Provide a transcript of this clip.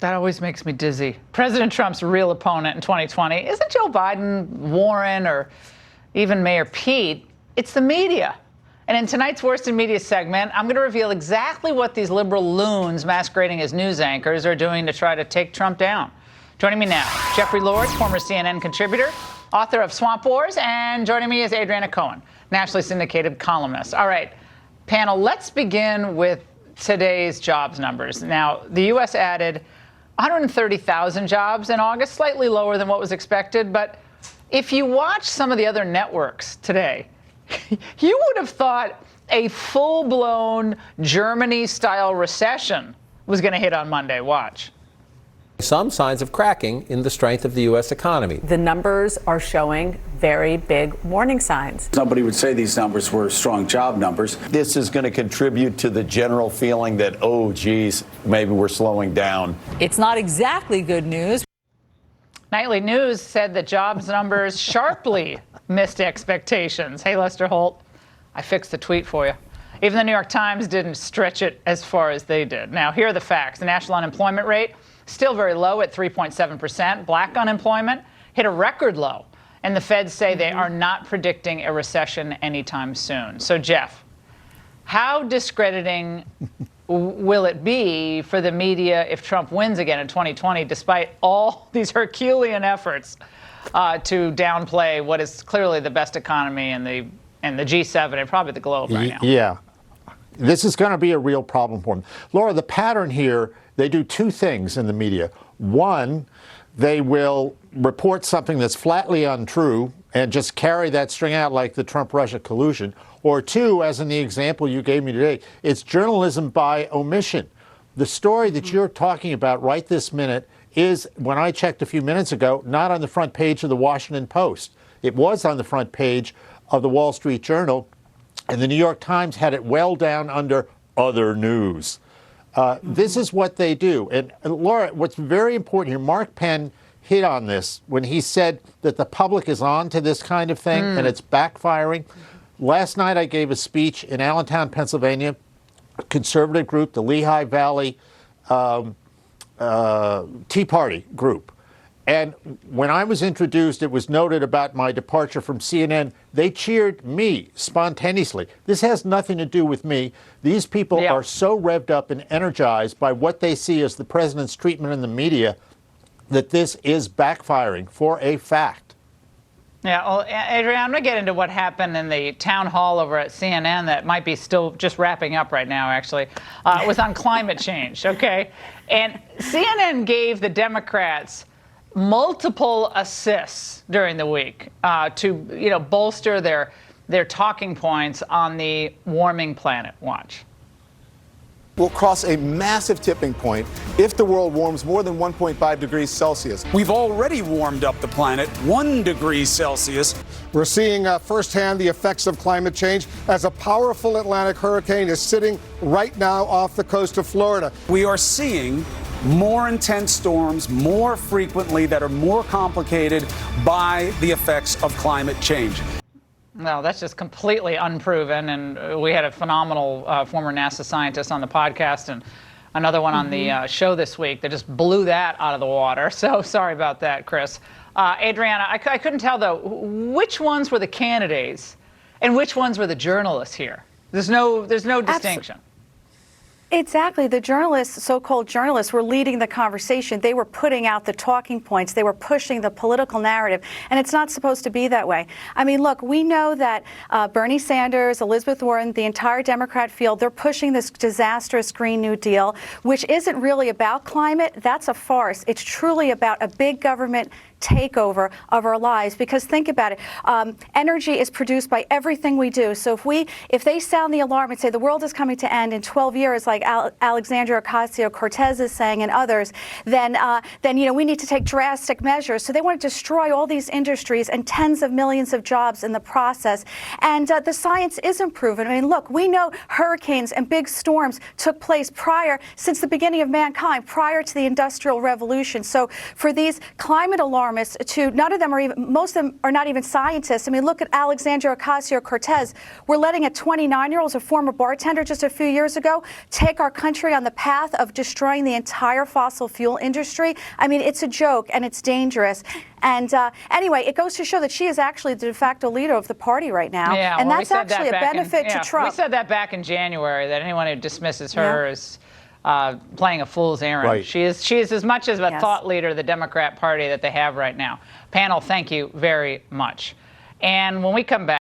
That always makes me dizzy. President Trump's real opponent in 2020 isn't Joe Biden, Warren, or even Mayor Pete. It's the media. And in tonight's Worst in Media segment, I'm going to reveal exactly what these liberal loons masquerading as news anchors are doing to try to take Trump down. Joining me now, Jeffrey Lord, former CNN contributor, author of Swamp Wars, and joining me is Adriana Cohen, nationally syndicated columnist. All right, panel, let's begin with today's jobs numbers. Now, the U.S. added 130,000 jobs in August, slightly lower than what was expected. But if you watch some of the other networks today, you would have thought a full-blown Germany-style recession was going to hit on Monday. Watch. Some signs of cracking in the strength of the U.S. economy. The numbers are showing very big warning signs. Somebody would say these numbers were strong job numbers. This is going to contribute to the general feeling that, oh, geez, maybe we're slowing down. It's not exactly good news. Nightly News said that jobs numbers sharply missed expectations. Hey, Lester Holt, I fixed the tweet for you. Even the New York Times didn't stretch it as far as they did. Now, here are the facts. The national unemployment rate still very low at 3.7%. Black unemployment hit a record low. And the feds say they are not predicting a recession anytime soon. So, Jeff, how discrediting will it be for the media if Trump wins again in 2020, despite all these Herculean efforts to downplay what is clearly the best economy in the G7 and probably the globe right now? Yeah. This is going to be a real problem for them. Laura, the pattern here, they do two things in the media. One, they will report something that's flatly untrue and just carry that string out like the Trump-Russia collusion. Or two, as in the example you gave me today, it's journalism by omission. The story that you're talking about right this minute is, when I checked a few minutes ago, not on the front page of the Washington Post. It was on the front page of the Wall Street Journal, and the New York Times had it well down under other news. This is what they do. And Laura, what's very important here, Mark Penn hit on this when he said that the public is on to this kind of thing and it's backfiring. Last night I gave a speech in Allentown, Pennsylvania, a conservative group, the Lehigh Valley Tea Party group. And when I was introduced, it was noted about my departure from CNN. They cheered me spontaneously. This has nothing to do with me. These people are so revved up and energized by what they see as the president's treatment in the media that this is backfiring for a fact. Yeah, well, Adrian, I'm going to get into what happened in the town hall over at CNN that might be still just wrapping up right now, actually. It was on climate change, okay? And CNN gave the Democrats multiple assists during the week to bolster their talking points on the warming planet. Watch. We'll cross a massive tipping point if the world warms more than 1.5 degrees Celsius. We've already warmed up the planet 1 degree Celsius. We're seeing firsthand the effects of climate change as a powerful Atlantic hurricane is sitting right now off the coast of Florida. We are seeing more intense storms more frequently that are more complicated by the effects of climate change. No, that's just completely unproven. And we had a phenomenal former NASA scientist on the podcast and another one on the show this week that just blew that out of the water. So sorry about that, Chris. Adriana, I couldn't tell, though, which ones were the candidates and which ones were the journalists here? There's no distinction. Exactly. The journalists, so-called journalists, were leading the conversation. They were putting out the talking points. They were pushing the political narrative. And it's not supposed to be that way. I mean, look, we know that Bernie Sanders, Elizabeth Warren, the entire Democrat field, they're pushing this disastrous Green New Deal, which isn't really about climate. That's a farce. It's truly about a big government takeover of our lives. Because think about it, energy is produced by everything we do. So if they sound the alarm and say the world is coming to end in 12 years, like Alexandria Ocasio-Cortez is saying and others, then we need to take drastic measures. So they want to destroy all these industries and tens of millions of jobs in the process. And the science isn't proven. I mean, look, we know hurricanes and big storms took place since the beginning of mankind, prior to the Industrial Revolution. So for these climate alarm economists to, none of them are even, most of them are not even scientists. I mean, look at Alexandria Ocasio-Cortez. We're letting a 29-year-old, a former bartender just a few years ago, take our country on the path of destroying the entire fossil fuel industry. I mean, it's a joke and it's dangerous. And anyway, it goes to show that she is actually the de facto leader of the party right now. Yeah, and well, that's actually a benefit to Trump. We said that back in January, that anyone who dismisses her is playing a fool's errand. Right. She is as much as a thought leader of the Democrat Party that they have right now. Panel, thank you very much. And when we come back,